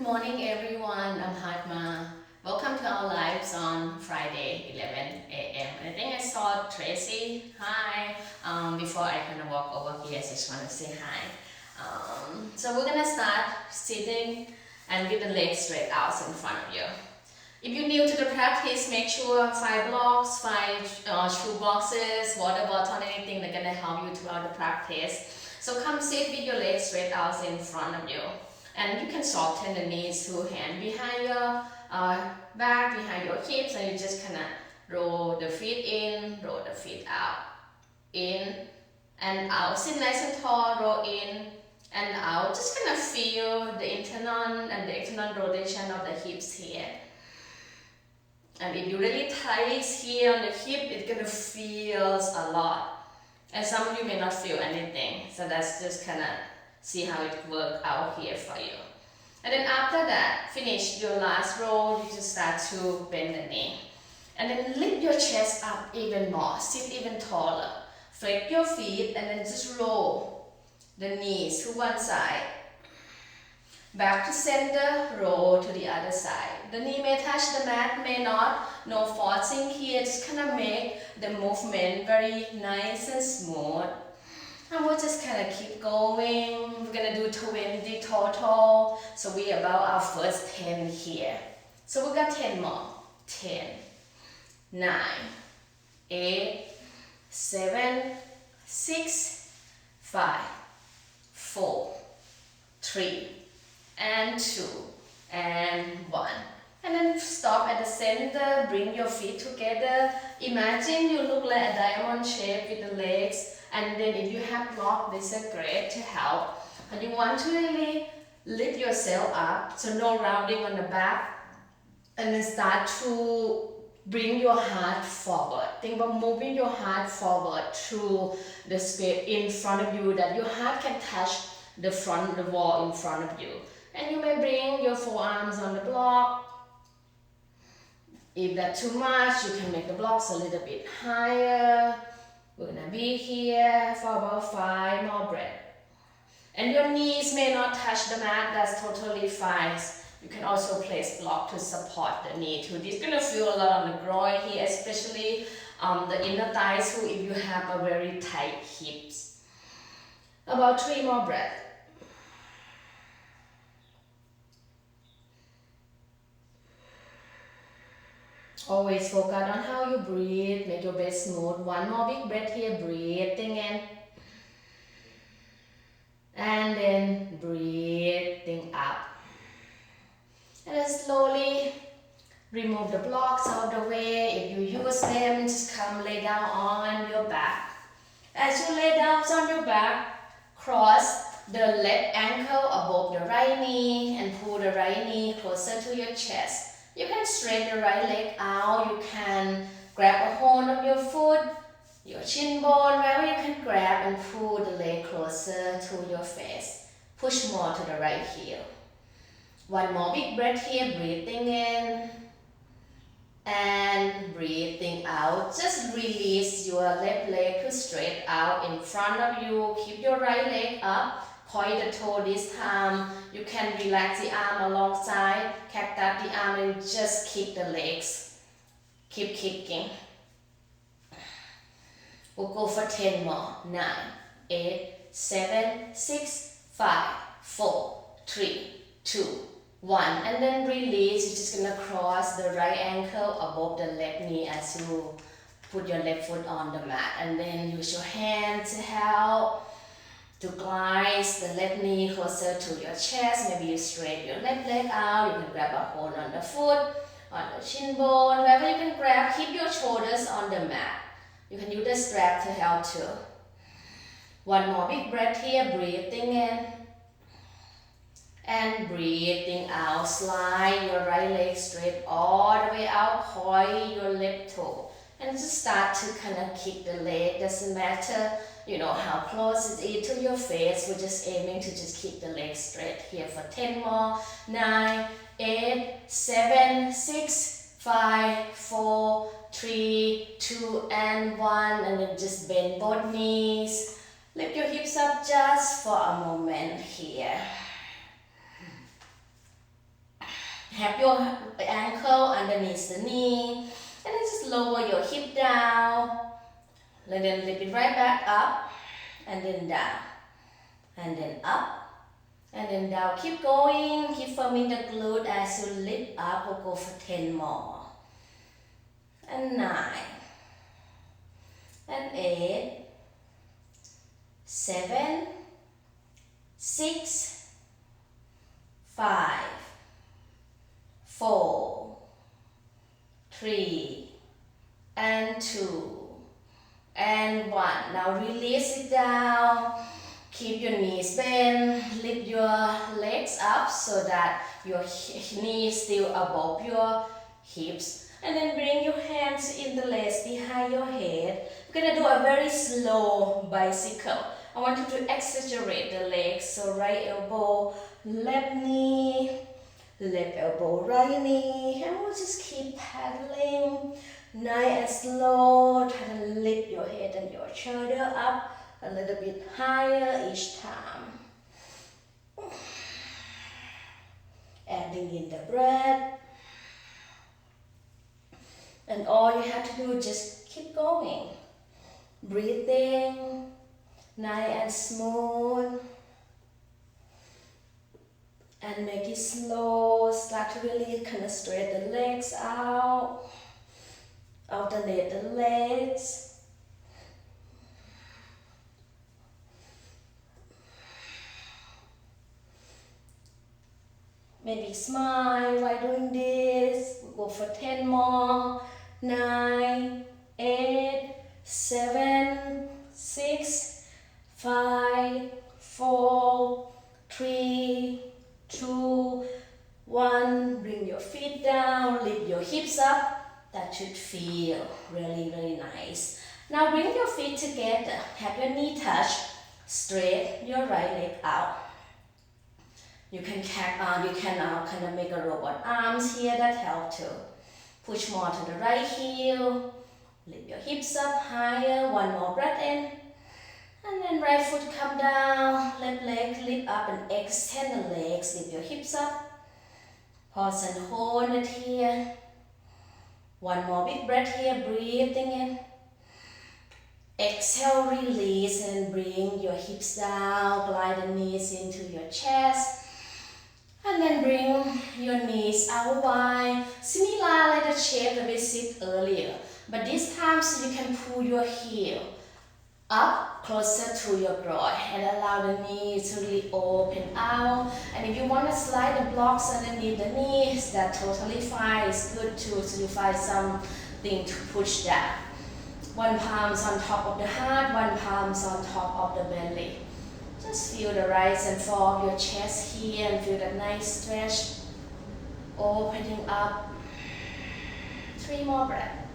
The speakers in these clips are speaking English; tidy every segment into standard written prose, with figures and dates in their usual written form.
morning everyone, I'm Padma. Welcome to our lives on Friday 11 a.m. I think I saw Tracy. Hi. Before I kind of walk over here, I just want to say hi. So we're gonna start sitting and with the legs straight out in front of you. If you're new to the practice, make sure 5 blocks, 5 shoe boxes, water bottle, anything that's gonna help you throughout the practice. So come sit with your legs straight out in front of you. And you can soften the knees through hand behind your back, behind your hips, and you just kind of roll the feet in, roll the feet out, in and out. Sit nice and tall, roll in and out. Just kind of feel the internal and the external rotation of the hips here. And if you really tight here on the hip, it's gonna feel a lot. And some of you may not feel anything, so that's just kind of see how it works out here for you. And then after that, finish your last roll, you just start to bend the knee. And then lift your chest up even more, sit even taller. Flex your feet and then just roll the knees to one side. Back to center, roll to the other side. The knee may touch the mat, may not. No forcing here, just kind of make the movement very nice and smooth. And we'll just kind of keep going. We're going to do 20 total. So we're about our first 10 here. So we got 10 more. 10, 9, 8, 7, 6, 5, 4, 3, and 2, and 1. And then stop at the center, bring your feet together. Imagine you look like a diamond shape with the legs. And then if you have block, this is great to help. And you want to really lift yourself up, so no rounding on the back. And then start to bring your heart forward. Think about moving your heart forward through the space in front of you, that your heart can touch the front, the wall in front of you. And you may bring your forearms on the block. If that's too much, you can make the blocks a little bit higher. We're gonna be here for about 5 more breaths. And your knees may not touch the mat, that's totally fine. You can also place block to support the knee too. This is gonna feel a lot on the groin here, especially the inner thighs too, if you have a very tight hips. About 3 more breaths. Always focus on how you breathe, make your breath smooth. 1 more big breath here, breathing in. And then breathing out. And then slowly remove the blocks out of the way. If you use them, just come lay down on your back. As you lay down on your back, cross the left ankle above the right knee and pull the right knee closer to your chest. You can straighten the right leg out. You can grab a hold of your foot, your shin bone, wherever you can grab and pull the leg closer to your face. Push more to the right heel. 1 more big breath here, breathing in and breathing out. Just release your left leg to straight out in front of you. Keep your right leg up. Point the toe this time. You can relax the arm alongside, cactus the arm and just kick the legs. Keep kicking. We'll go for 10 more. 9, 8, 7, 6, 5, 4, 3, 2, 1. And then release. You're just gonna cross the right ankle above the left knee as you put your left foot on the mat. And then use your hand to help to glide the left knee closer to your chest. Maybe you straighten your left leg out. You can grab a hold on the foot, on the shin bone, wherever you can grab. Keep your shoulders on the mat. You can use the strap to help too. 1 more big breath here, breathing in and breathing out. Slide your right leg straight all the way out. Point your left toe and just start to kind of kick the leg. Doesn't matter, you know, how close it is to your face. We're just aiming to just keep the legs straight here for 10 more. 9, 8, 7, 6, 5, 4, 3, 2, and 1. And then just bend both knees. Lift your hips up just for a moment here. Have your ankle underneath the knee, and then just lower your hip down, and then lift it right back up, and then down, and then up, and then down. Keep going, keep firming the glute as you lift up. We'll go for 10 more, and 9, and 8, 7, 6, 5, 4, 3, and 2, and 1. Now release it down. Keep your knees bent. Lift your legs up so that your knees still above your hips. And then bring your hands in the legs behind your head. We're gonna do a very slow bicycle. I want you to exaggerate the legs. So right elbow, left knee, left elbow, right knee, and we'll just keep paddling. Nice and slow. Try to lift your head and your shoulder up a little bit higher each time. Adding in the breath. And all you have to do is just keep going. Breathing, nice and smooth. And make it slow. Start to really kind of stretch the legs out. Alternate the legs. Maybe smile while doing this. We'll go for 10 more. 9, 8, 7, 6, 5, 4, 3, 2, 1. Bring your feet down, lift your hips up. That should feel really, really nice. Now bring your feet together. Have your knee touch. Straight your right leg out. You can kind of make a robot arms here that help to push more to the right heel. Lift your hips up higher. One more breath in. And then right foot come down. Left leg lift up and extend the legs. Lift your hips up. Pause and hold it here. One more big breath here. Breathing in. Exhale, release, and bring your hips down. Glide the knees into your chest. And then bring your knees out wide, similar like the shape that we sit earlier. But this time, so you can pull your heel up closer to your groin and allow the knees to really open out. And if you want to slide the blocks underneath the knees, that's totally fine. It's good too, so you find something to push down. One palm's on top of the heart, one palm's on top of the belly. Just feel the rise and fall of your chest here and feel that nice stretch. Opening up. 3 more breaths.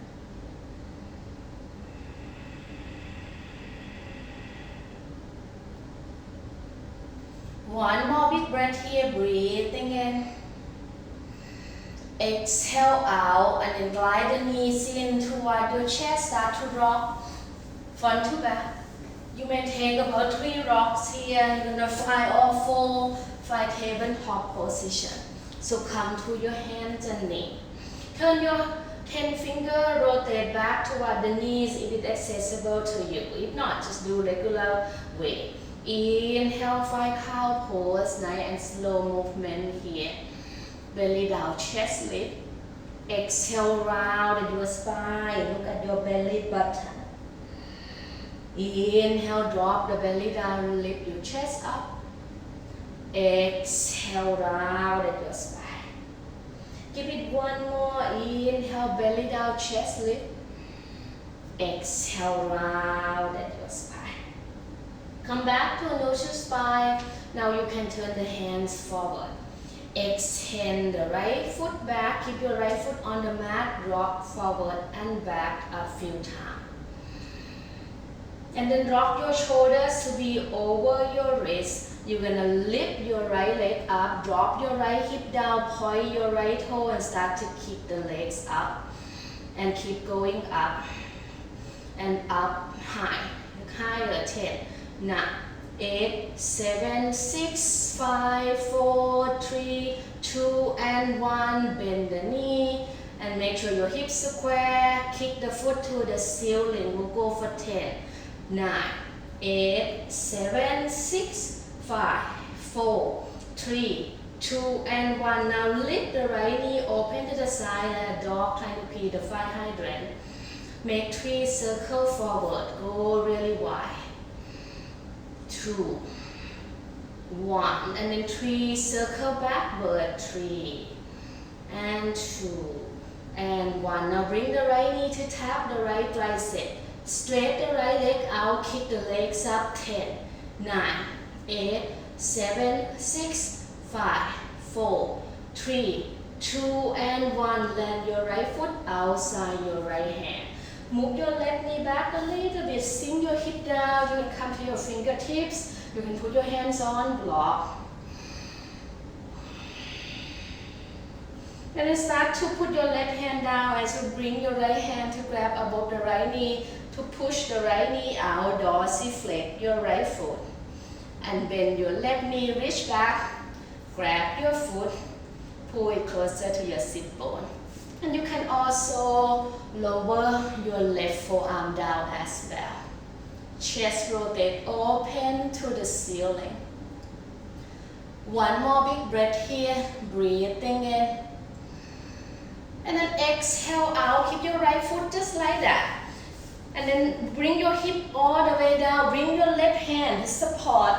One more big breath here, breathing in. Exhale out and then glide the knees in toward your chest. Start to rock front to back. You may take about 3 rocks here. You're gonna find all 4 tabletop position. So come to your hands and knee. Turn your 10 finger, rotate back toward the knees if it's accessible to you. If not, just do regular way. Inhale, find cow pose, nice and slow movement here. Belly down, chest lift. Exhale, round at your spine. Look at your belly button. Inhale, drop the belly down, lift your chest up. Exhale, round at your spine. Give it one more. Inhale, belly down, chest lift. Exhale, round at your spine. Come back to a neutral spine. Now you can turn the hands forward. Extend the right foot back. Keep your right foot on the mat. Rock forward and back a few times. And then rock your shoulders to be over your wrist. You're gonna lift your right leg up, drop your right hip down, point your right toe and start to kick the legs up. And keep going up and up high. Higher 10, 9, 8, 7, 6, 5, 4, 3, 2 and 1, bend the knee and make sure your hips square, kick the foot to the ceiling. We'll go for 10, 9, 8, 7, 6, 5, 4, 3, 2 and 1. Now lift the right knee, open to the side and a dog trying to pee the fire hydrant. Make 3 circles forward, go really wide. 2, 1, and then 3 circle backward, 3 and 2 and 1. Now bring the right knee to tap the right tricep. Straight the right leg out, kick the legs up. 10, 9, 8, 7, 6, 5, 4, 3, 2 and 1. Land your right foot outside your right hand. Move your left knee back a little bit, sink your hip down. You can come to your fingertips. You can put your hands on block. And then start to put your left hand down as you bring your right hand to grab above the right knee to push the right knee out, dorsiflex your right foot. And bend your left knee, reach back, grab your foot, pull it closer to your sit bone. And you can also lower your left forearm down as well. Chest rotate, open to the ceiling. One more big breath here, breathing in. And then exhale out, keep your right foot just like that. And then bring your hip all the way down, bring your left hand, support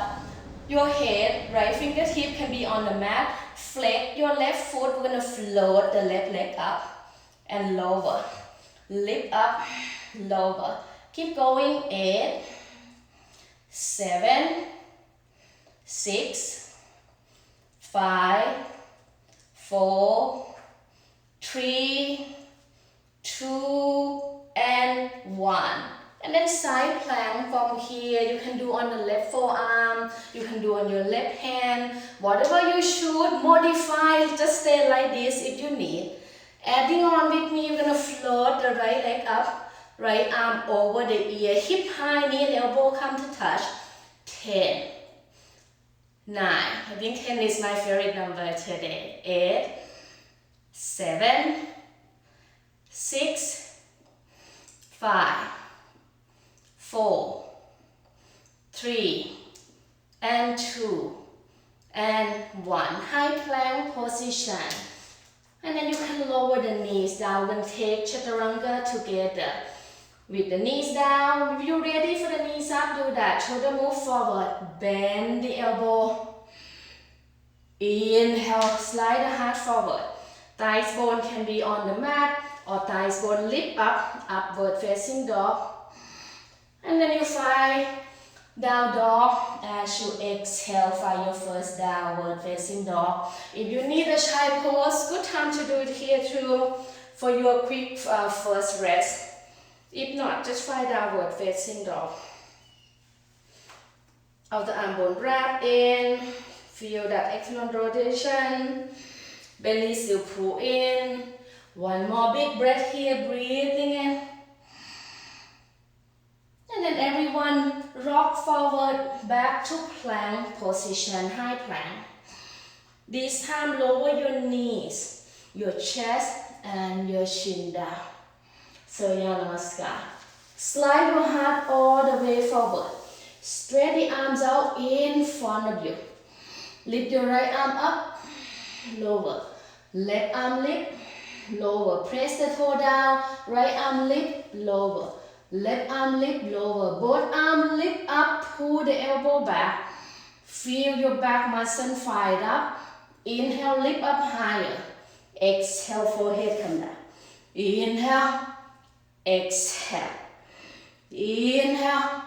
your head, right fingertip can be on the mat. Flex your left foot, we're going to float the left leg up and lower. Lift up, lower. Keep going, 8, 7, 6, 5, 4, 3, 2, and 1. And then side plank from here, you can do on the left forearm, you can do on your left hand, whatever you should, modify, just stay like this if you need. Adding on with me, you're going to float the right leg up, right arm over the ear, hip high, knee and elbow come to touch. 10, 9, I think 10 is my favorite number today. 8, 7, 6, 5, 4, 3, and 2, and 1. High plank position. And then you can lower the knees down and take chaturanga together. With the knees down, if you're ready for the knees up, do that. Shoulder move forward, bend the elbow. Inhale, slide the heart forward. Thighs bone can be on the mat or thighs bone lift up, upward facing dog. And then you find down dog as you exhale, find your first downward facing dog. If you need a child pose, good time to do it here too for your quick first rest. If not, just find downward facing dog. Outer arm bone wrap in, feel that external rotation, belly still pull in. One more big breath here, breathing in. And then everyone rock forward back to plank position, high plank. This time lower your knees, your chest and your chin down. Surya Namaskar. Slide your heart all the way forward. Straight the arms out in front of you. Lift your right arm up, lower. Left arm lift, lower. Press the toe down, right arm lift, lower. Left arm lift, lower. Both arms lift up, pull the elbow back. Feel your back muscle fired up. Inhale, lift up higher. Exhale, forehead come down. Inhale, exhale. Inhale,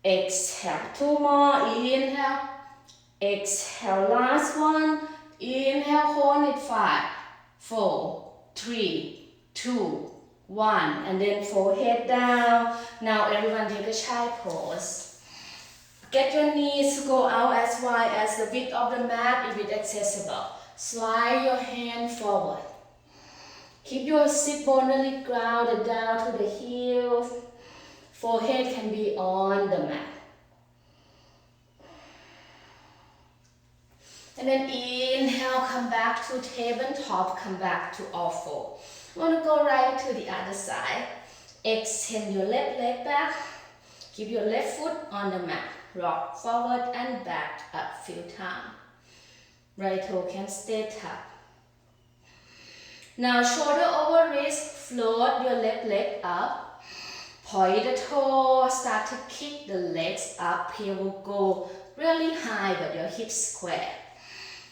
exhale. Two more. Inhale, exhale. Last one. Inhale, hold it. 5, 4, 3, 2, 1. And then forehead down. Now everyone take a child pose. Get your knees to go out as wide as the width of the mat if it's accessible. Slide your hand forward. Keep your sit bone really grounded down to the heels. Forehead can be on the mat. And then inhale, come back to tabletop, come back to all four. You want to go right to the other side. Extend your left leg back. Keep your left foot on the mat. Rock forward and back a few times. Right toe can stay tucked. Now shoulder over wrist, float your left leg up. Point the toe, start to kick the legs up. Here we'll go really high but your hips square.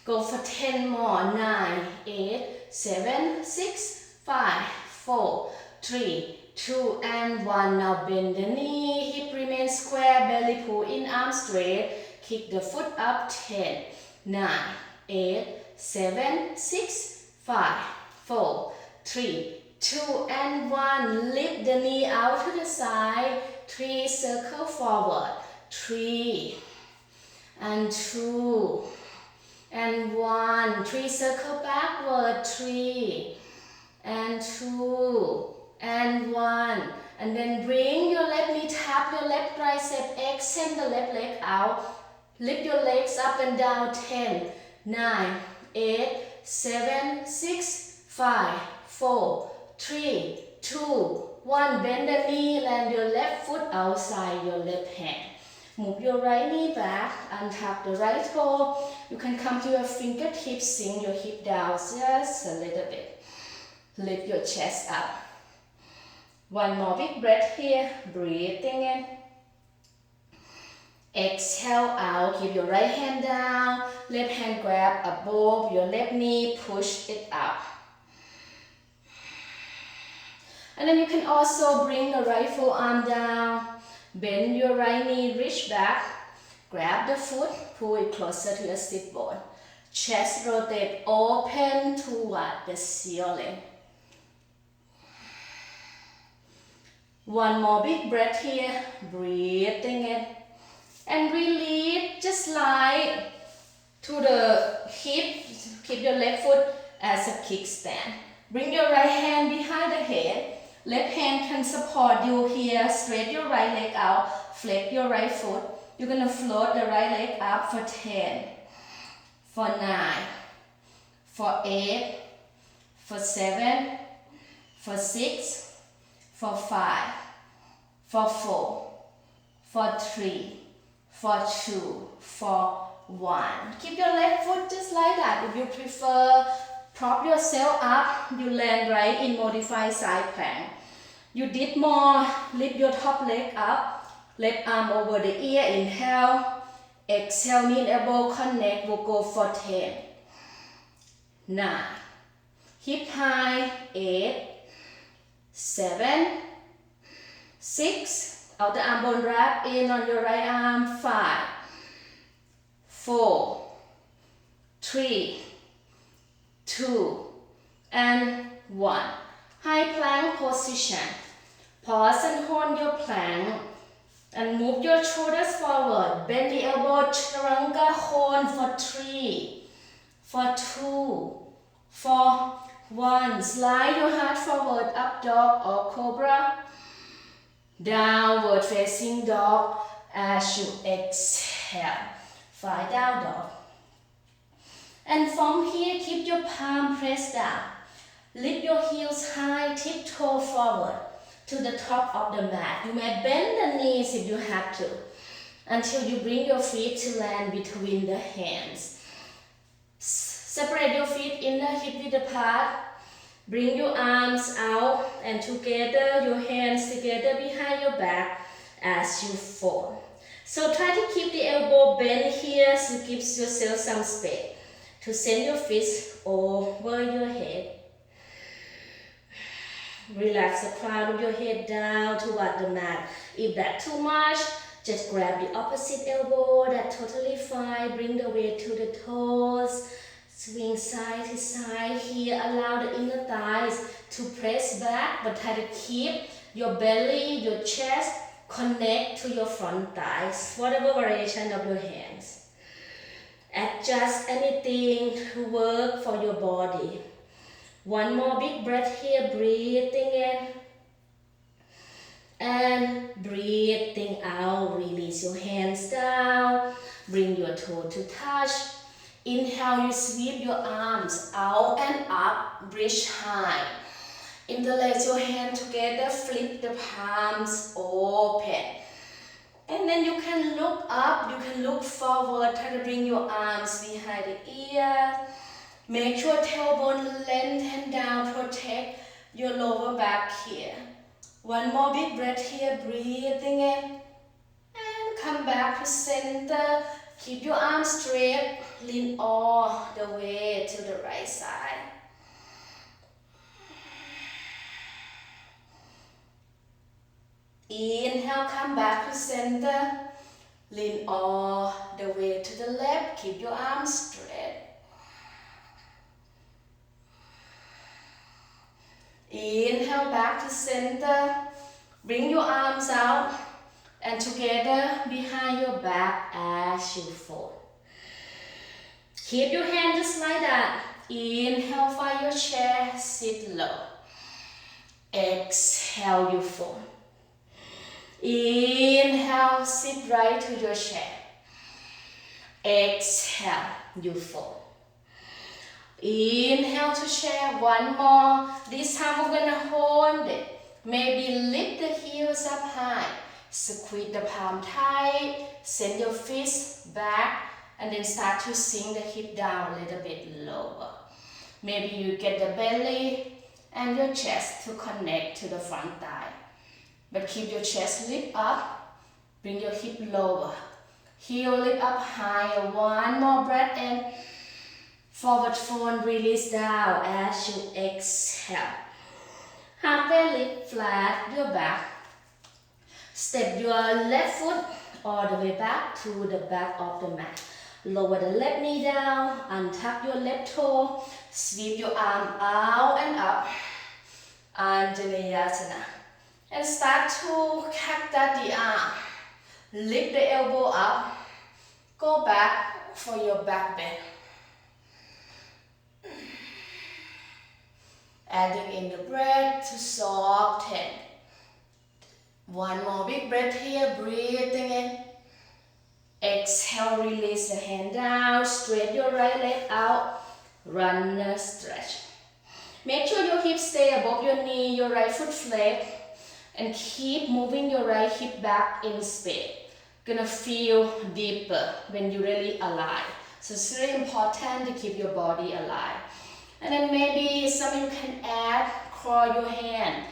Go for 10 more. 9, 8, 7, 6, 5, 4, 3, 2 and 1. Now bend the knee, hip remain square, belly pull in, arm straight. Kick the foot up. 10, 9, 8, 7, 6, 5, 4, 3, 2 and 1. Lift the knee out to the side. 3, circle forward. 3 and 2 and 1. 3, circle backward. 3 and 2 and 1. And then bring your left knee, tap your left tricep, extend the left leg out. Lift your legs up and down. 10, 9, 8, 7, 6, 5, 4, 3, 2, 1. Bend the knee, land your left foot outside your left hand. Move your right knee back, untap the right toe. You can come to your fingertips, sink your hip down just a little bit. Lift your chest up. One more big breath here, breathing in. Exhale out, keep your right hand down, left hand grab above your left knee, push it up. And then you can also bring the right forearm down, bend your right knee, reach back, grab the foot, pull it closer to your sit bone. Chest rotate, open toward the ceiling. One more big breath here, breathing in. And release, just slide to the hip. Keep your left foot as a kickstand. Bring your right hand behind the head. Left hand can support you here. Straight your right leg out. Flex your right foot. You're going to float the right leg up for 10, for 9, for 8, for 7, for 6, for 5, for 4, for 3, for 2, for 1. Keep your left foot just like that. If you prefer, prop yourself up. You land right in modified side plank. You did more. Lift your top leg up. Left arm over the ear. Inhale. Exhale. Knee and elbow connect. We'll go for 10, 9. Hip high. 8, 7, 6. Outer arm bone wrap in on your right arm. 5, 4, 3, 2, and 1. High plank position. Pause and hold your plank. And move your shoulders forward. Bend the elbow, chaturanga hold for 3, for 2, for 1. Slide your heart forward, up dog or cobra. Downward facing dog as you exhale. Find down dog. And from here, keep your palm pressed down. Lift your heels high, tiptoe forward to the top of the mat. You may bend the knees if you have to, until you bring your feet to land between the hands. Separate your feet in the hip width apart. Bring your arms out and together, your hands together behind your back as you fold. So try to keep the elbow bent here, so give yourself some space to send your fists over your head. Relax the crown of your head down toward the mat. If that's too much, just grab the opposite elbow. That's totally fine. Bring the weight to the toes. Swing side to side here. Allow the inner thighs to press back, but try to keep your belly, your chest connect to your front thighs. Whatever variation of your hands. Adjust anything to work for your body. One more big breath here. Breathing in. And breathing out. Release your hands down. Bring your toe to touch. Inhale, you sweep your arms out and up, bridge high. Interlace your hands together, flip the palms open. And then you can look up, you can look forward, try to bring your arms behind the ear. Make sure tailbone lengthen down, protect your lower back here. One more big breath here, breathing in. And come back to center. Keep your arms straight, lean all the way to the right side. Inhale, come back to center. Lean all the way to the left. Keep your arms straight. Inhale, back to center. Bring your arms out and together behind your back as you fold. Keep your hand just like that. Inhale, find your chair, sit low. Exhale, you fold. Inhale, sit right to your chair. Exhale, you fold. Inhale to chair, one more. This time we're gonna hold it. Maybe lift the heels up high. Squeeze the palm tight. Send your fists back and then start to sink the hip down a little bit lower. Maybe you get the belly and your chest to connect to the front thigh. But keep your chest lift up. Bring your hip lower. Heel lift up higher. One more breath in. Forward fold, release down as you exhale. Halfway lift, flat your back. Step your left foot all the way back to the back of the mat. Lower the left knee down, untuck your left toe, sweep your arm out and up. Anjaneyasana. And start to cactus the arm. Lift the elbow up. Go back for your back bend. Adding in the breath to soften. One more big breath here, breathing in. Exhale, release the hand down, straight your right leg out, runner stretch. Make sure your hips stay above your knee, your right foot flat, and keep moving your right hip back in space. Gonna feel deeper when you're really alive. So it's really important to keep your body alive. And then maybe some of you can add, crawl your hand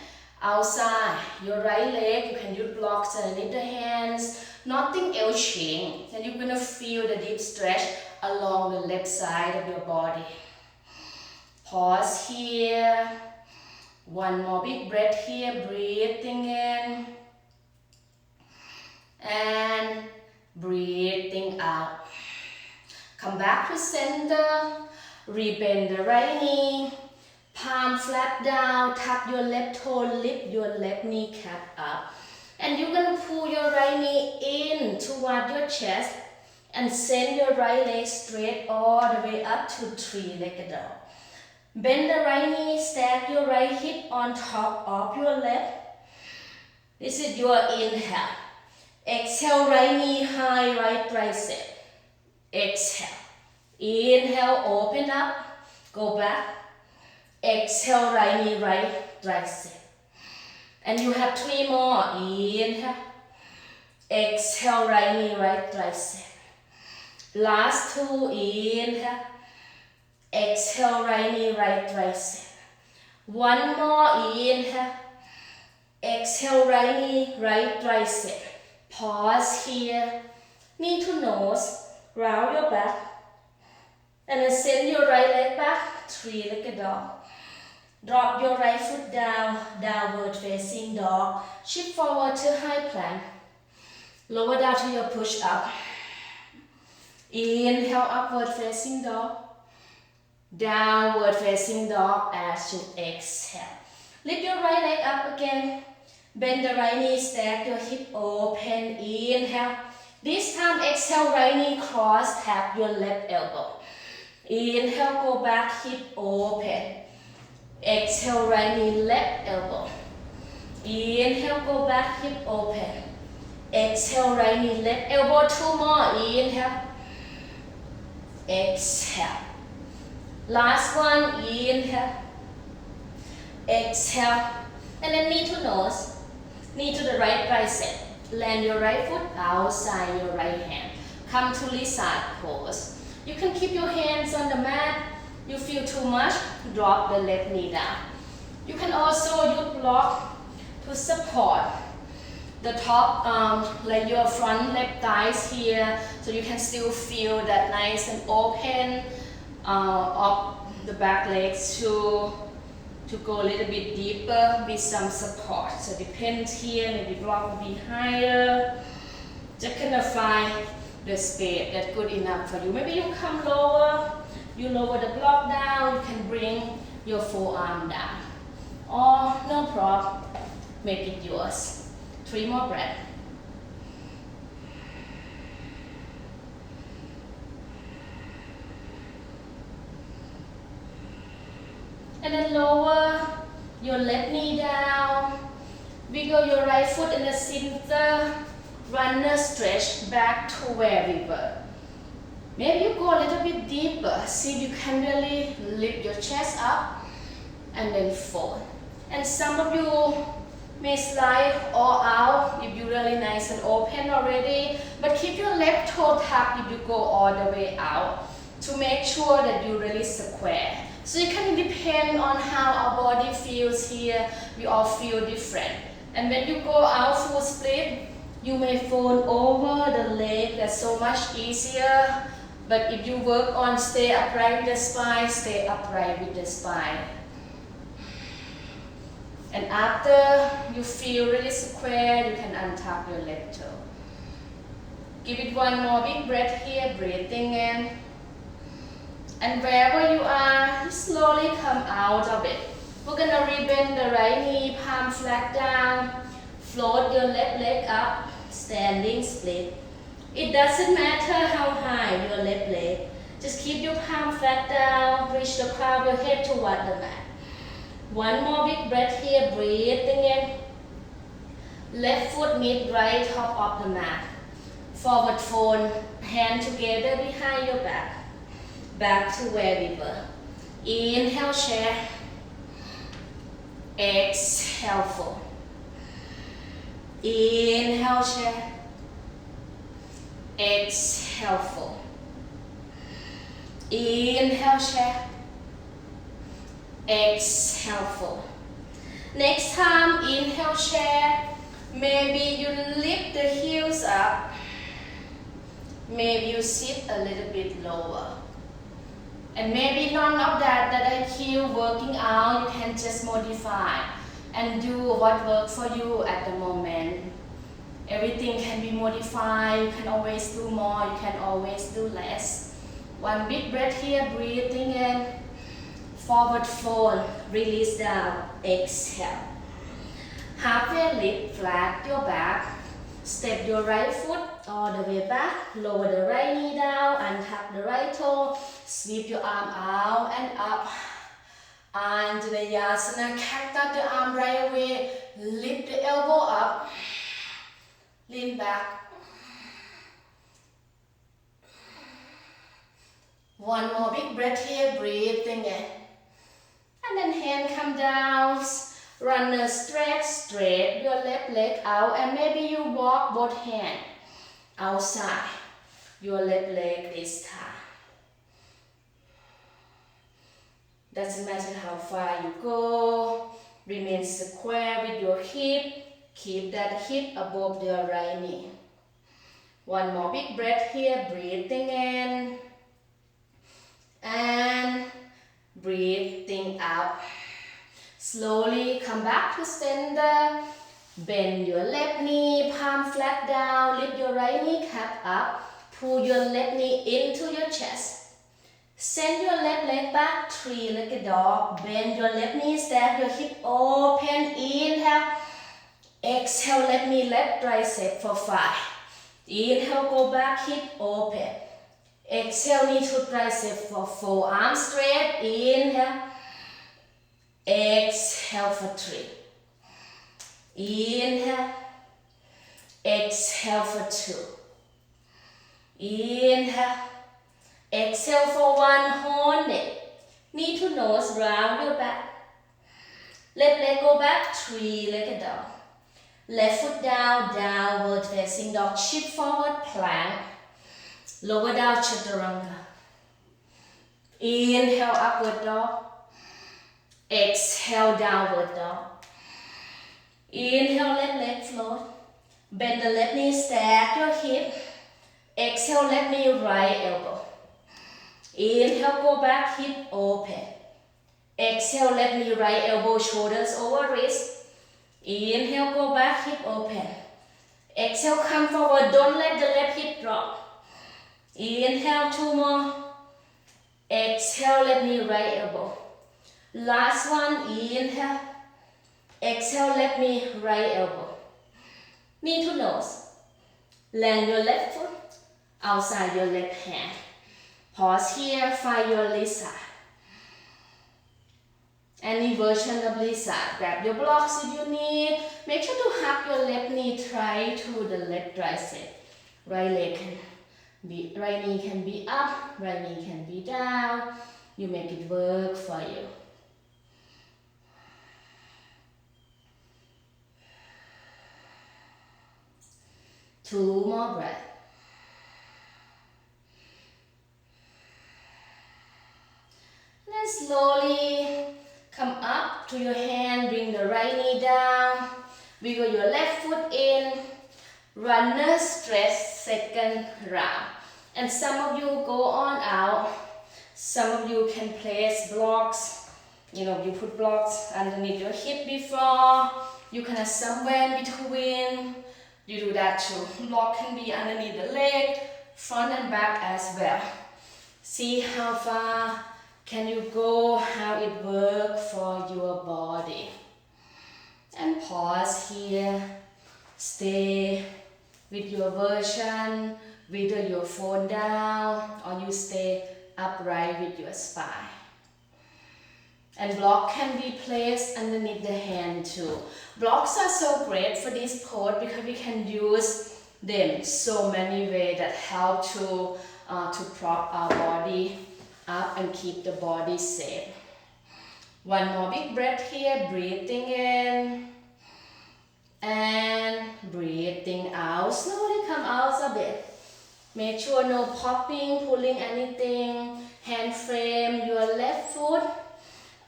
outside your right leg. You can use blocks underneath the hands. Nothing else change. Then you're gonna feel the deep stretch along the left side of your body. Pause here. One more big breath here, breathing in. And breathing out. Come back to center. Rebend the right knee, palm flat down, tap your left toe, lift your left kneecap up. And you're going to pull your right knee in toward your chest and send your right leg straight all the way up to three-legged dog. Bend the right knee, stack your right hip on top of your left. This is your inhale. Exhale, right knee high, right tricep. Exhale. Inhale, open up, go back. Exhale, right knee, right tricep. And you have three more. Inhale. Exhale, right knee, right tricep. Last two. Inhale. Exhale, right knee, right tricep. One more. Inhale. Exhale, right knee, right tricep. Pause here. Knee to nose. Round your back. And then send your right leg back, three-legged dog. Drop your right foot down, downward facing dog. Shift forward to high plank. Lower down to your push up. Inhale, upward facing dog. Downward facing dog as you exhale. Lift your right leg up again. Bend the right knee, stack your hip open. Inhale. This time exhale, right knee cross, tap your left elbow. Inhale, go back, hip open. Exhale, right knee, left elbow. Inhale, go back, hip open. Exhale, right knee, left elbow. Two more. Inhale. exhale. Last one, inhale, exhale, and then knee to nose, knee to the right tricep. Land your right foot outside your right hand. Come to lizard pose. You can keep your hands on the mat. You feel too much, drop the left knee down. You can also use block to support the top, like your front leg thighs here, so you can still feel that nice and open of the back legs to go a little bit deeper with some support. So depends here, maybe block will be higher. Just kind of find the space that's good enough for you. Maybe you come lower, you lower the block down, you can bring your forearm down. Or no problem, make it yours. 3 more breaths. And then lower your left knee down. Wiggle your right foot in the center. Runner stretch back to where we were. Maybe you go a little bit deeper. See if you can really lift your chest up and then fold. And some of you may slide all out if you're really nice and open already. But keep your left toe tucked if you go all the way out to make sure that you really square. So you can depend on how our body feels here. We all feel different. And when you go out full split, you may fold over the leg. That's so much easier. But if you work on stay upright with the spine, stay upright with the spine. And after you feel really square, you can untuck your left toe. Give it one more big breath here, breathing in. And wherever you are, you slowly come out of it. We're gonna rebend the right knee, palm flat down. Float your left leg up, standing split. It doesn't matter how high your left leg. Just keep your palm flat down, reach the crown of your head toward the mat. One more big breath here, breathing in. Left foot meet right top of the mat. Forward fold, hand together behind your back. Back to where we were. Inhale, chair. Exhale, fold. Inhale, chair. Exhale, fold. Inhale, chair. Exhale, fold. Next time, inhale, chair. Maybe you lift the heels up. Maybe you sit a little bit lower. And maybe none of that I feel working out, you can just modify and do what works for you at the moment. Everything can be modified, you can always do more, you can always do less. One big breath here, breathing in. Forward fold, release down, exhale. Halfway lift, flat your back. Step your right foot all the way back. Lower the right knee down, untuck the right toe. Sweep your arm out and up. And to the vinyasa, cactus the arm right away. Lift the elbow up. Lean back. One more big breath here, breathing in. And then hand come down. Runner stretch, straight your left leg out, and maybe you walk both hands outside your left leg this time. Doesn't matter how far you go, remain square with your hip, keep that hip above the right knee. One more big breath here, breathing in and breathing out. Slowly come back to center. Bend your left knee, palm flat down. Lift your right knee cap up. Pull your left knee into your chest. Send your left leg back, three-legged dog. Bend your left knee, stack your hip open. Inhale. Exhale, left knee, left tricep for 5. Inhale, go back, hip open. Exhale, knee to tricep for 4. Arms straight. Inhale. Exhale for 3. Inhale. Exhale for 2. Inhale. Exhale for 1, hold it. Knee to nose, round your back. Left leg go back, 3-legged dog. Left foot down, downward facing dog. Shift forward, plank. Lower down, chaturanga. Inhale, upward dog. Exhale, downward dog. Inhale, left leg float. Bend the left knee, stack your hip. Exhale, left knee, right elbow. Inhale, go back, hip open. Exhale, left knee, right elbow, shoulders over wrist. Inhale, go back, hip open. Exhale, come forward, don't let the left hip drop. Inhale, 2 more. Exhale, left knee, right elbow. Last one, inhale. Exhale, left knee, right elbow. Knee to nose. Land your left foot outside your left hand. Pause here, find your Lisa. Any version of Lisa. Grab your blocks if you need. Make sure to hug your left knee, try to the left tricep. Right knee can be up, right knee can be down. You make it work for you. Two more breaths. Then slowly come up to your hand, bring the right knee down, wiggle your left foot in, runner stretch, second round. And some of you go on out, some of you can place blocks, you put blocks underneath your hip before, you can have somewhere in between, you do that too. Block can be underneath the leg, front and back as well. See how far can you go, how it works for your body. And pause here. Stay with your version, wiggle your phone down, or you stay upright with your spine. And block can be placed underneath the hand too. Blocks are so great for this pose because we can use them so many ways that help to prop our body up and keep the body safe. One more big breath here, breathing in and breathing out. Slowly come out a bit. Make sure no popping, pulling anything. Hand frame your left foot.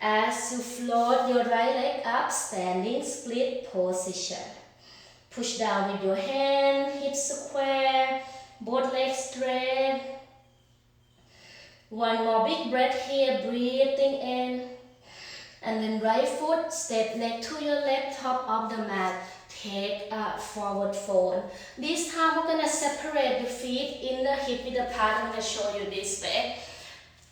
As you float your right leg up, standing split position. Push down with your hand, hips square, both legs straight. One more big breath here, breathing in. And then right foot, step next to your left, top of the mat. Take a forward fold. This time we're going to separate the feet in the hip width apart. I'm going to show you this way.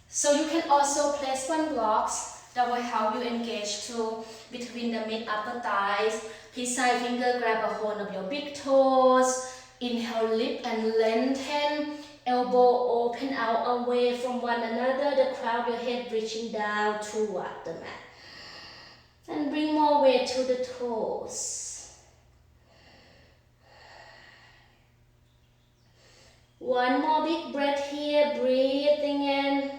So you can also place one blocks that will help you engage to between the mid upper thighs. Please side finger grab a hold of your big toes. Inhale, lift and lengthen. Elbow open out away from one another. The crown of your head reaching down toward the mat. And bring more weight to the toes. One more big breath here, breathing in.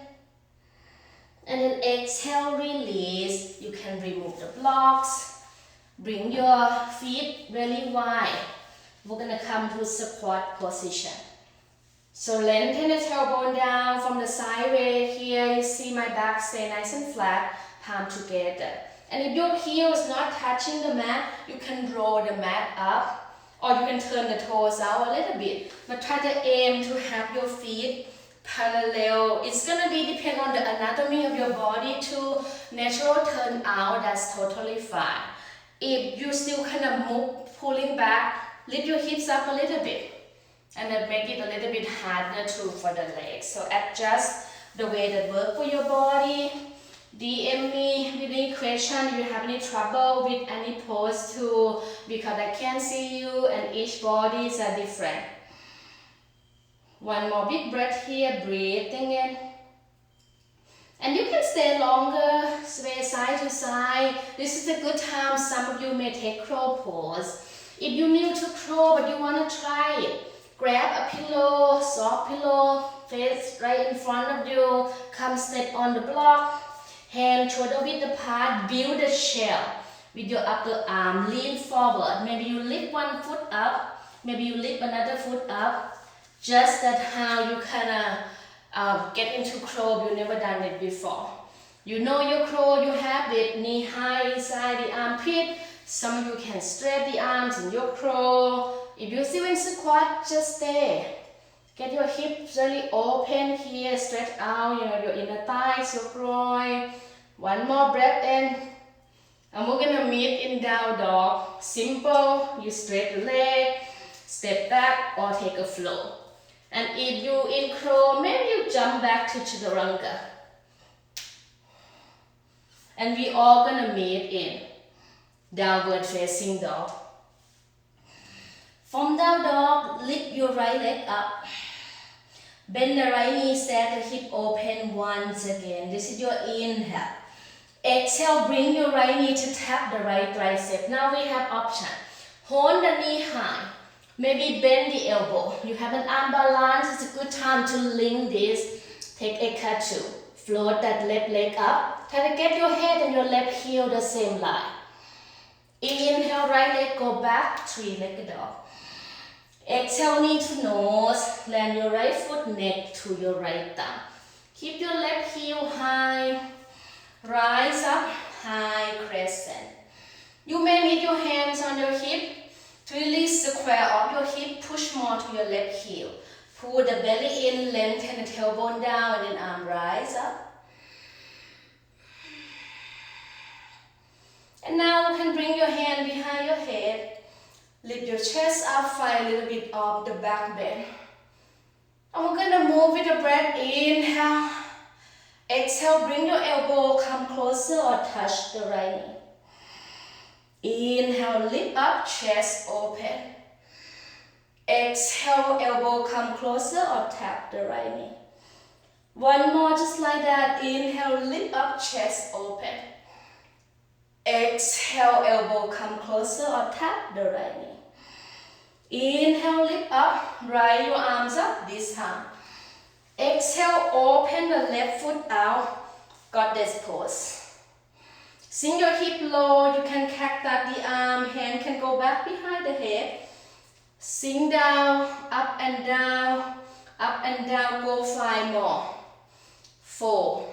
And then exhale, release. You can remove the blocks. Bring your feet really wide. We're going to come to squat position. So lengthen the tailbone down from the sideway here. You see my back stay nice and flat, palm together. And if your heel is not touching the mat, you can roll the mat up. Or you can turn the toes out a little bit. But try to aim to have your feet parallel. It's going to be depend on the anatomy of your body to natural turn out. That's totally fine. If you still kind of move, pulling back, lift your hips up a little bit. And then make it a little bit harder too for the legs. So adjust the way that works for your body. DM me with any question if you have any trouble with any pose too, because I can see you and each bodies are different. One more big breath here, breathing in. And you can stay longer, sway side to side. This is a good time. Some of you may take crow pose. If you're new to crow but you want to try it, grab a pillow, soft pillow, face right in front of you. Come step on the block. Hand shoulder width apart. Build the shell with your upper arm. Lean forward. Maybe you lift one foot up. Maybe you lift another foot up. Just that how you kind of get into crow. You never done it before. You know your crow. You have it knee high inside the armpit. Some of you can stretch the arms in your crow. If you're still in squat, just stay. Get your hips really open here, stretch out, your inner thighs, your groin. One more breath in. And we're gonna meet in down dog. Simple, you stretch the leg, step back or take a flow. And if you in crow, maybe you jump back to chaturanga. And we all gonna meet in downward facing dog. From down dog, lift your right leg up. Bend the right knee, set the hip open once again. This is your inhale. Exhale, bring your right knee to tap the right tricep. Now we have option. Hold the knee high. Maybe bend the elbow. You have an arm balance. It's a good time to link this. Take a katu. Float that left leg up. Try to get your head and your left heel the same line. Inhale, right leg go back. Three-legged dog. Exhale, knee to nose. Land your right foot neck to your right thumb. Keep your left heel high. Rise up, high crescent. You may need your hands on your hip. To release the square of your hip, push more to your left heel. Pull the belly in, lengthen the tailbone down, and then arm rise up. And now you can bring your hand behind your head. Lift your chest up, find a little bit of the back bend. And we're going to move with the breath. Inhale. Exhale, bring your elbow, come closer or touch the right knee. Inhale, lift up, chest open. Exhale, elbow come closer or tap the right knee. One more, just like that. Inhale, lift up, chest open. Exhale, elbow come closer or tap the right knee. Inhale, lift up, rise your arms up this time. Exhale, open the left foot out, goddess pose. Sink your hip low, you can cactus the arm, hand can go back behind the head. Sink down, up and down, go 5 more. 4,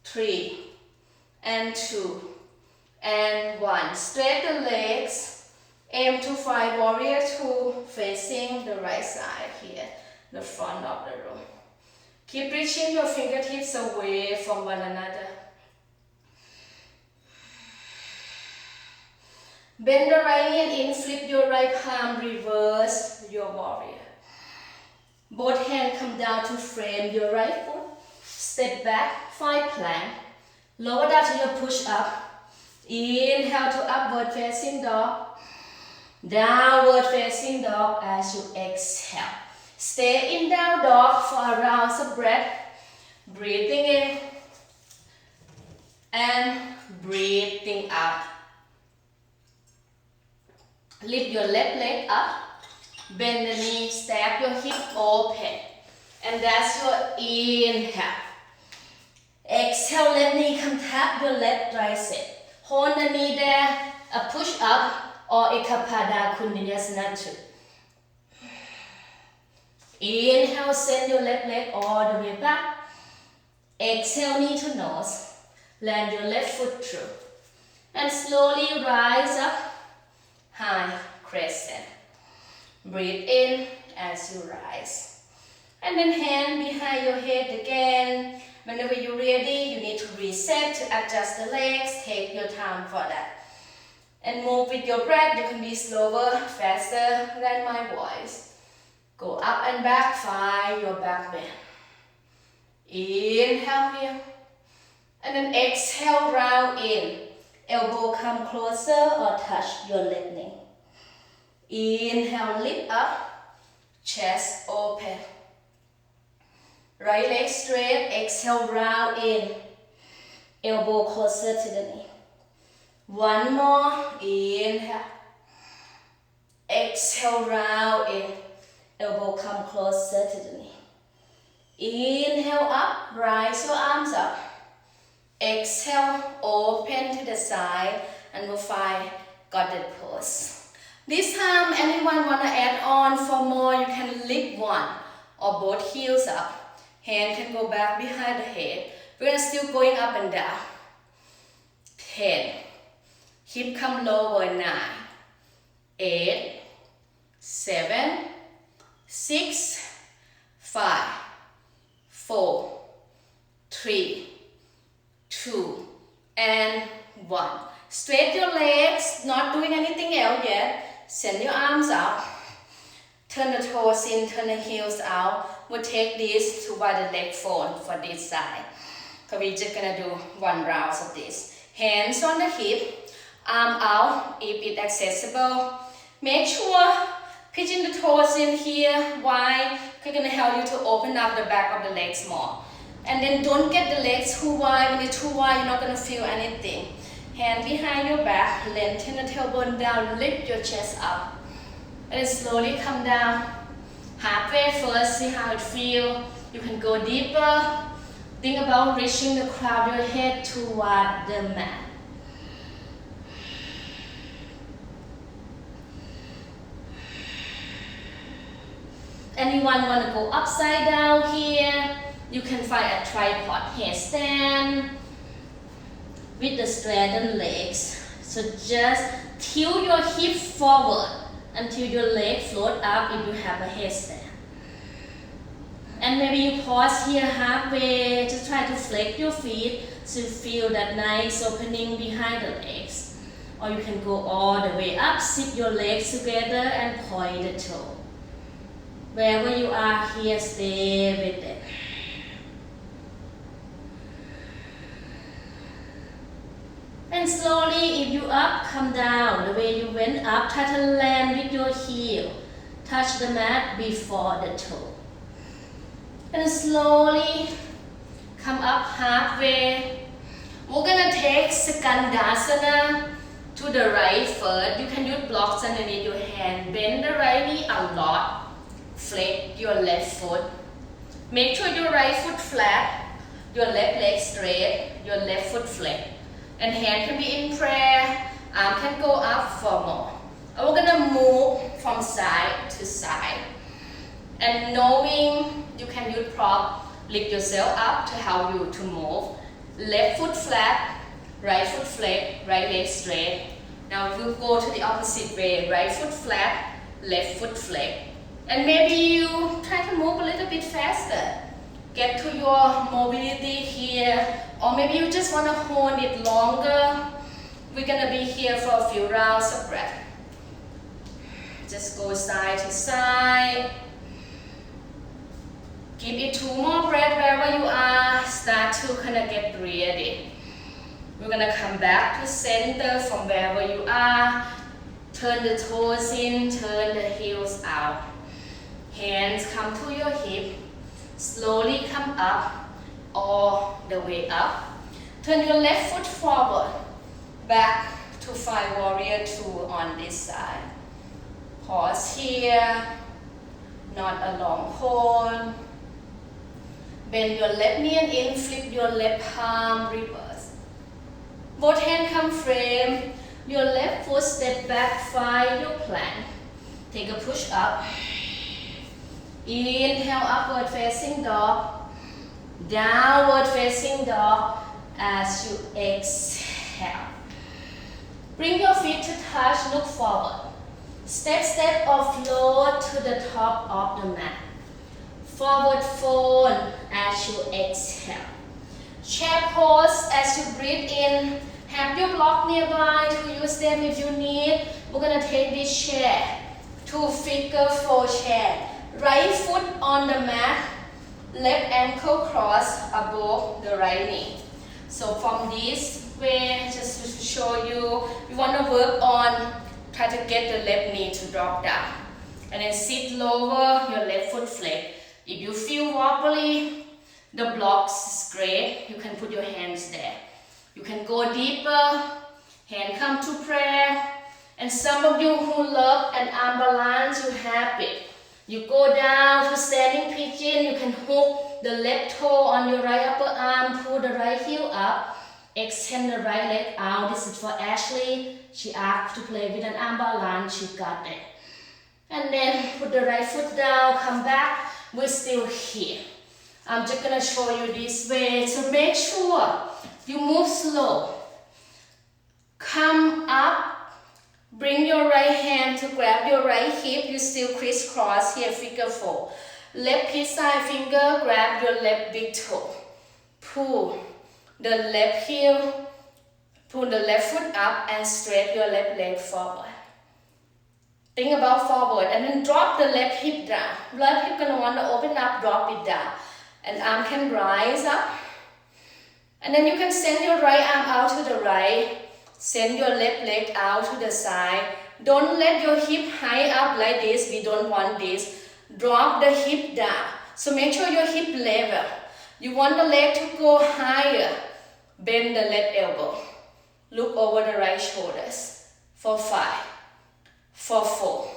3, and 2, and 1. Straight the legs, aim to find warrior 2, facing the right side here, the front of the room. Keep reaching your fingertips away from one another. Bend the right knee and in, flip your right palm, reverse your warrior. Both hands come down to frame your right foot. Step back, find plank. Lower down to your push up. Inhale to upward facing dog. Downward facing dog as you exhale. Stay in down dog for a round of breath. Breathing in and breathing out. Lift your left leg up. Bend the knee, step your hip open. And that's your inhale. Exhale, left knee come tap your left tricep. Hold the knee there, a push up or Ekapada Kundinasana 2. Inhale, send your left leg all the way back. Exhale, knee to nose. Land your left foot through. And slowly rise up, high crescent. Breathe in as you rise. And then hand behind your head again. Whenever you're ready, you need to reset to adjust the legs. Take your time for that. And move with your breath. You can be slower, faster than my voice. Go up and back, find your back bend. Inhale here. And then exhale, round in. Elbow come closer or touch your left knee. Inhale, lift up, chest open. Right leg straight, exhale, round in. Elbow closer to the knee. One more, inhale. Exhale, round in. Elbow come closer to the knee. Inhale up, rise your arms up. Exhale, open to the side and move 5 guarded pose. This time, anyone wanna add on for more, you can lift one or both heels up. Hand can go back behind the head. We're gonna still going up and down. 10. Hip come lower, 9. 8, 7, 6, 5, 4, 3, 2, and 1. Straight your legs, not doing anything else yet. Send your arms out. Turn the toes in, turn the heels out. We'll take this to by the leg fold for this side. So we're just gonna do 1 round of this. Hands on the hip, arm out if it's accessible. Make sure pitching the toes in here wide. It's gonna help you to open up the back of the legs more. And then don't get the legs too wide. When it's too wide, you're not gonna feel anything. Hand behind your back, lengthen the tailbone down, lift your chest up. And then slowly come down. Halfway first, see how it feels. You can go deeper. Think about reaching the crown of your head toward the mat. Anyone want to go upside down here? You can find a tripod handstand with the straightened legs. So just tilt your hip forward until your leg float up if you have a headstand. And maybe you pause here halfway, just try to flex your feet so you feel that nice opening behind the legs. Or you can go all the way up, sit your legs together and point the toe. Wherever you are here, stay with it. And slowly, if you up, come down. The way you went up, try to land with your heel. Touch the mat before the toe. And slowly come up halfway. We're gonna take Skandasana to the right first. You can use blocks underneath your hand. Bend the right knee a lot. Flex your left foot. Make sure your right foot flat, your left leg straight, your left foot flat. And hand can be in prayer, arm can go up for more. And we're gonna move from side to side. And knowing you can use prop, lift yourself up to help you to move. Left foot flat, right foot flat, right leg straight. Now we'll go to the opposite way. Right foot flat, left foot flat. And maybe you try to move a little bit faster. Get to your mobility here. Or maybe you just want to hold it longer. We're going to be here for a few rounds of breath. Just go side to side. Give it 2 more breaths wherever you are. Start to kind of get ready. We're going to come back to center from wherever you are. Turn the toes in, turn the heels out. Hands come to your hip. Slowly come up, all the way up. Turn your left foot forward. Back to 5 warrior 2 on this side. Pause here. Not a long hold. Bend your left knee and in, flip your left palm, reverse. Both hands come frame. Your left foot step back, find your plank. Take a push up. Inhale, upward facing dog. Downward facing dog as you exhale. Bring your feet to touch, look forward. Step, step or float to the top of the mat. Forward fold as you exhale. Chair pose as you breathe in. Have your block nearby to use them if you need. We're gonna take this chair to figure 4 chair. Right foot on the mat, left ankle cross above the right knee. So from this way, just to show you, we want to work on, try to get the left knee to drop down. And then sit lower, your left foot flat. If you feel wobbly, the blocks is great. You can put your hands there. You can go deeper, hand come to prayer. And some of you who love an arm balance, you have it. You go down to standing pigeon. You can hook the left toe on your right upper arm, pull the right heel up, extend the right leg out. This is for Ashley. She asked to play with an arm balance. She got it. And then put the right foot down, come back. We're still here. I'm just gonna show you this way. So make sure you move slow. Come up. Bring your right hand to grab your right hip. You still crisscross here, figure 4. Left hip side finger, grab your left big toe. Pull the left heel, pull the left foot up and straight your left leg forward. Think about forward and then drop the left hip down. Left hip gonna want to open up, drop it down. And arm can rise up. And then you can send your right arm out to the right. Send your left leg out to the side. Don't let your hip high up like this. We don't want this. Drop the hip down. So make sure your hip level. You want the leg to go higher. Bend the left elbow. Look over the right shoulders. For 5, for 4,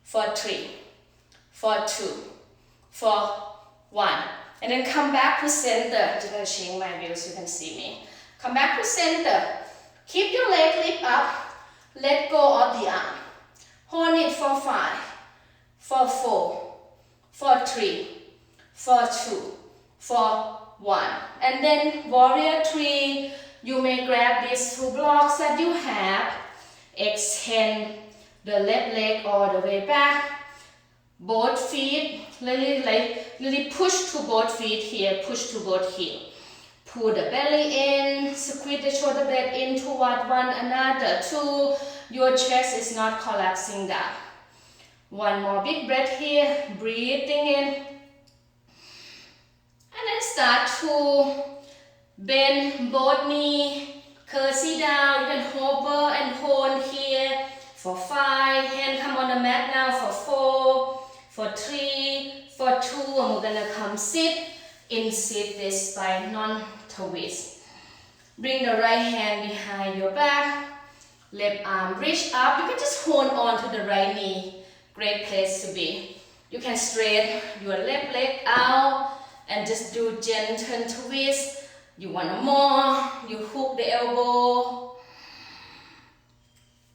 for 3, for 2, for 1. And then come back to center. I'm just going to change my view so you can see me. Come back to center. Keep your leg lift up. Let go of the arm. Hold it for 5, for 4, for 3, for 2, for 1. And then warrior 3. You may grab these 2 blocks that you have. Extend the left leg all the way back. Both feet, really push to both feet here, push to both heel. Pull the belly in, squeeze the shoulder blade in toward one another. 2, your chest is not collapsing down. 1 more big breath here, breathing in. And then start to bend both knee, curtsy down. You can hover and hold here for 5. Hand come on the mat now for 4, for 3, for 2. And we're gonna come sit. Sit this spine, non-twist. Bring the right hand behind your back. Left arm reach up. You can just hold on to the right knee. Great place to be. You can straighten your left leg out and just do gentle twist. You want more, you hook the elbow.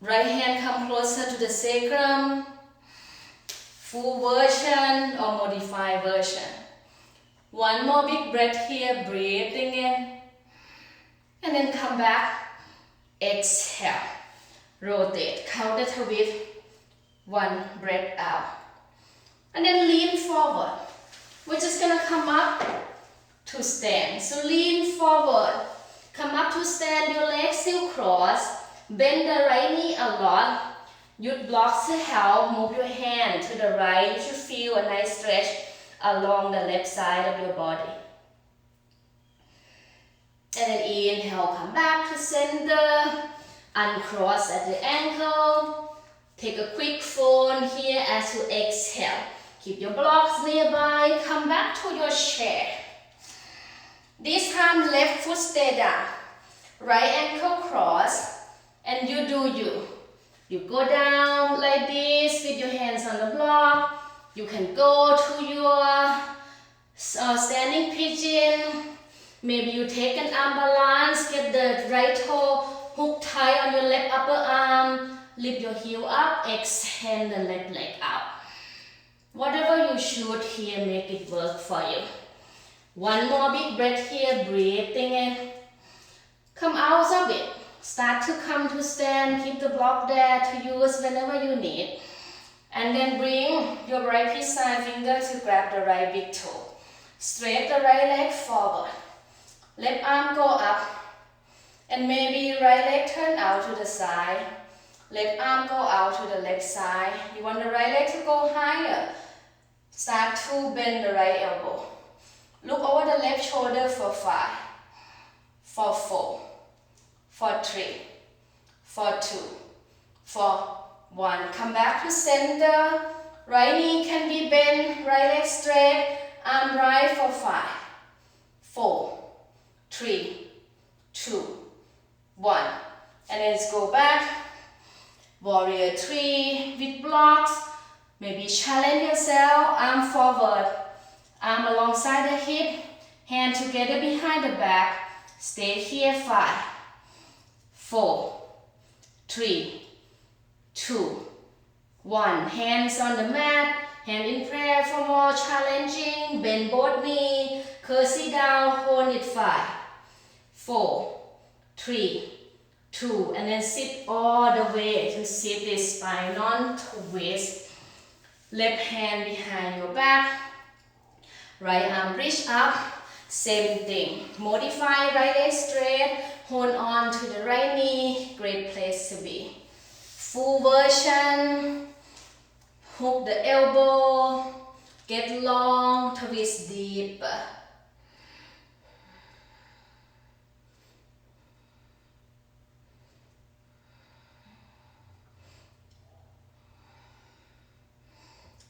Right hand come closer to the sacrum. Full version or modified version. 1 more big breath here, breathing in. And then come back. Exhale. Rotate. Counter twist. 1 breath out. And then lean forward. We're just gonna come up to stand. So lean forward. Come up to stand. Your legs still cross. Bend the right knee a lot. Use blocks to help. Move your hand to the right. You should feel a nice stretch along the left side of your body. And then inhale, come back to center. Uncross at the ankle. Take a quick fold here as you exhale. Keep your blocks nearby. Come back to your chair. This time, left foot stay down. Right ankle cross. And you do you. You go down like this with your hands on the block. You can go to your standing pigeon. Maybe you take an arm balance, get the right toe hook tight on your left upper arm. Lift your heel up, extend the left leg out. Whatever you should here, make it work for you. 1 more big breath here, breathing in. Come out of it. Start to come to stand. Keep the block there to use whenever you need. And then bring your right pinky finger to grab the right big toe. Straight the right leg forward. Left arm go up. And maybe right leg turn out to the side. Left arm go out to the left side. You want the right leg to go higher. Start to bend the right elbow. Look over the left shoulder for 5, for 4, for 3, for 2, for 1. Come back to center. Right knee can be bent, right leg straight. Arm right for 5, 4, 3, 2, 1. And let's go back. Warrior 3 with blocks. Maybe challenge yourself, arm forward, arm alongside the hip, hand together behind the back. Stay here, 5, 4, 3, 2, 1. Hands on the mat, hand in prayer for more challenging. Bend both knees, curtsy down, hold it, 5, 4, 3, 2, and then sit all the way to sit this spine on to waist. Left hand behind your back, right arm reach up, same thing. Modify right leg straight, hold on to the right knee, great place to be. Full version, hook the elbow, get long, twist deep.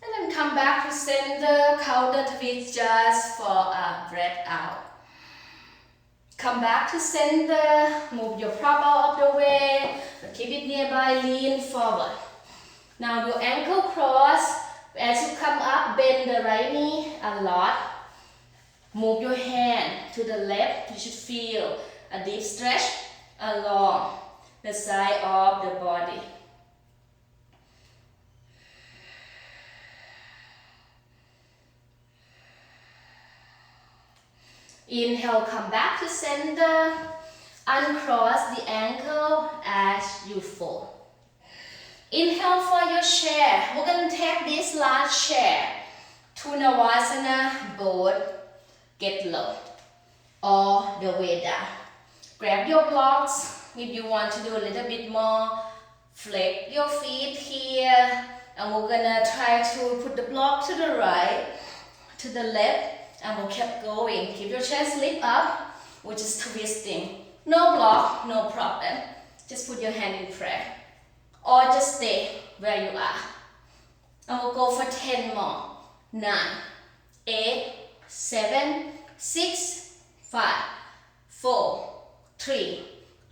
And then come back to center, counter twist just for a breath out. Come back to center, move your prop out of the way, but keep it nearby, lean forward. Now your ankle cross, as you come up, bend the right knee a lot. Move your hand to the left, you should feel a deep stretch along the side of the body. Inhale, come back to center, uncross the ankle as you fold. Inhale for your chair. We're going to take this large chair to Navasana, both get low, all the way down. Grab your blocks. If you want to do a little bit more, flex your feet here. And we're going to try to put the block to the right, to the left, and we'll keep going. Keep your chest lift up, which is twisting. No block, no problem. Just put your hand in prayer. Or just stay where you are. And we'll go for 10 more. 9, 8, 7, 6, 5, 4, 3,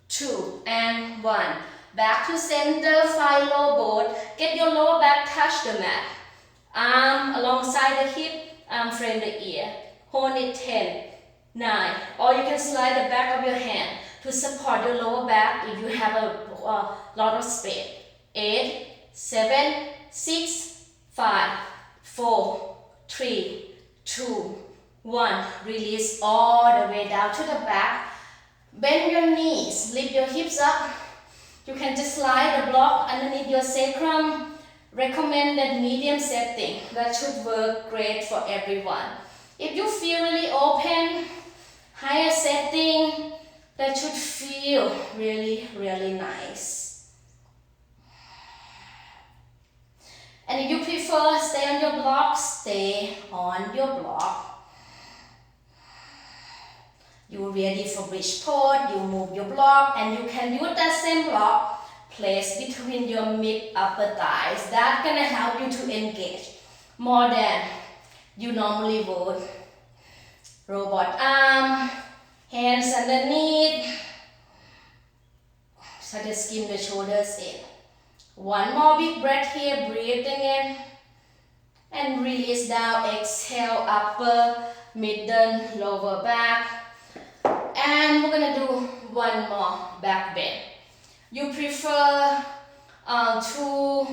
2, and 1. Back to center, follow both. Get your lower back touch the mat. Arm alongside the hip, arm frame the ear. Hold it 10, 9, or you can slide the back of your hand to support your lower back if you have a lot of space. 8, 7, 6, 5, 4, 3, 2, 1. Release all the way down to the back. Bend your knees, lift your hips up. You can just slide the block underneath your sacrum. Recommended medium setting. That should work great for everyone. If you feel really open, higher setting, that should feel really, really nice. And if you prefer stay on your block, stay on your block. You're ready for bridge pose, you move your block, and you can use that same block place between your mid-upper thighs. That's gonna help you to engage more than you normally would. Robot arm, hands underneath. So just skim the shoulders in. One more big breath here, breathing in. And release down, exhale, upper, middle, lower back. And we're gonna do one more back bend. You prefer to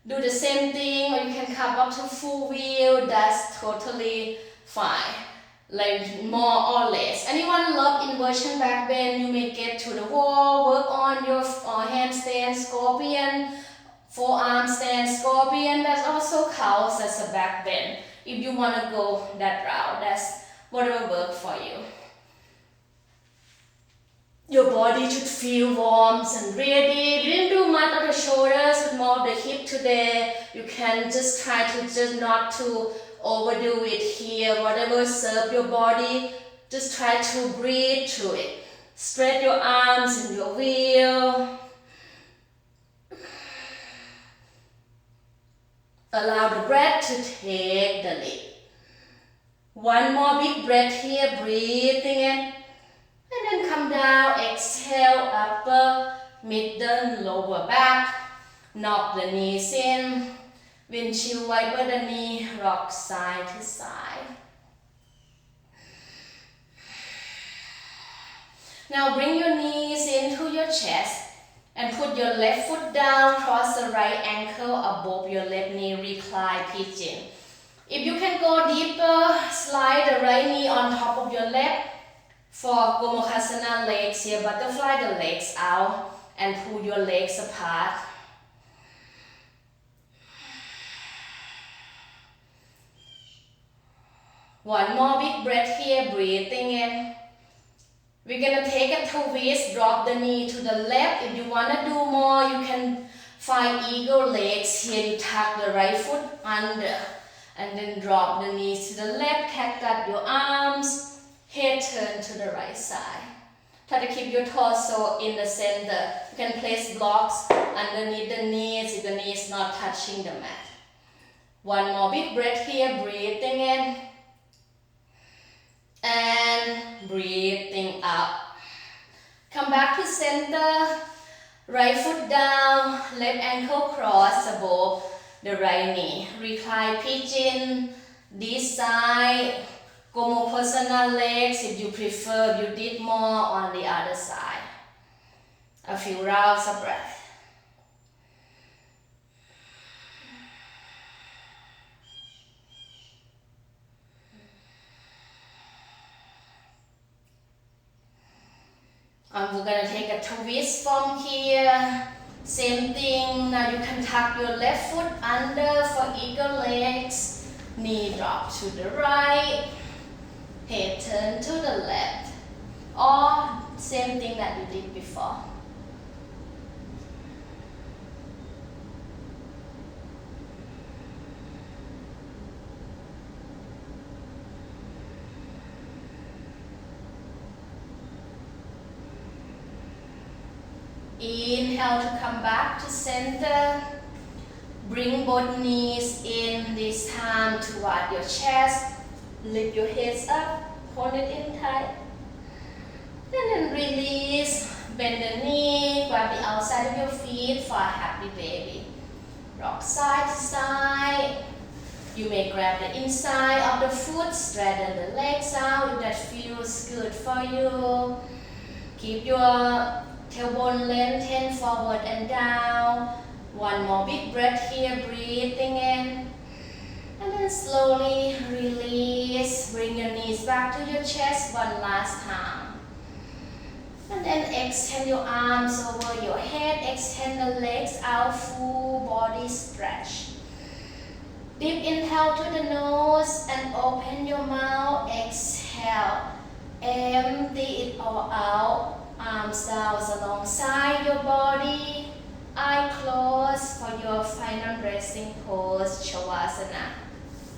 do the same thing, or you can come up to full wheel, that's totally fine. Like more or less. Anyone love inversion back bend, you may get to the wall, work on your handstand scorpion, forearm stand scorpion, that also counts as a back bend. If you want to go that route, that's whatever works for you. Your body should feel warm and ready. You didn't do much of the shoulders, but more of the hip today. You can just try to just not to overdo it here. Whatever serves your body, just try to breathe through it. Stretch your arms in your wheel. Allow the breath to take the lead. One more big breath here, breathing in. And then come down, exhale, upper, middle, lower back. Knock the knees in. Windshield wiper the knee, rock side to side. Now bring your knees into your chest and put your left foot down, cross the right ankle above your left knee, recline pigeon. If you can go deeper, slide the right knee on top of your left. For Gomukhasana legs here, butterfly the legs out and pull your legs apart. One more big breath here, breathing in. We're gonna take a twist, drop the knee to the left. If you wanna do more, you can find eagle legs. Here you tuck the right foot under and then drop the knees to the left, cactus your arms, head turn to the right side. Try to keep your torso in the center. You can place blocks underneath the knees if the knee is not touching the mat. One more big breath here, breathing in. And breathing out. Come back to center. Right foot down, left ankle cross above the right knee. Recline pigeon. This side. Gomukhasana legs if you prefer. You did more on the other side. A few rounds of breath. We're going to take a twist from here. Same thing. Now you can tuck your left foot under for eagle legs. Knee drop to the right. Head turn to the left. Or same thing that you did before. Inhale to come back to center. Bring both knees in, this time toward your chest. Lift your heads up, hold it in tight. And then release. Bend the knee, grab the outside of your feet for a happy baby. Rock side to side. You may grab the inside of the foot, straighten the legs out if that feels good for you. Keep your tailbone lengthen forward and down. One more big breath here, breathing in. And then slowly release. Bring your knees back to your chest one last time. And then extend your arms over your head. Extend the legs out, full body stretch. Deep inhale to the nose and open your mouth. Exhale. Empty it all out. Arms down alongside your body. Eye closed for your final resting pose, Shavasana.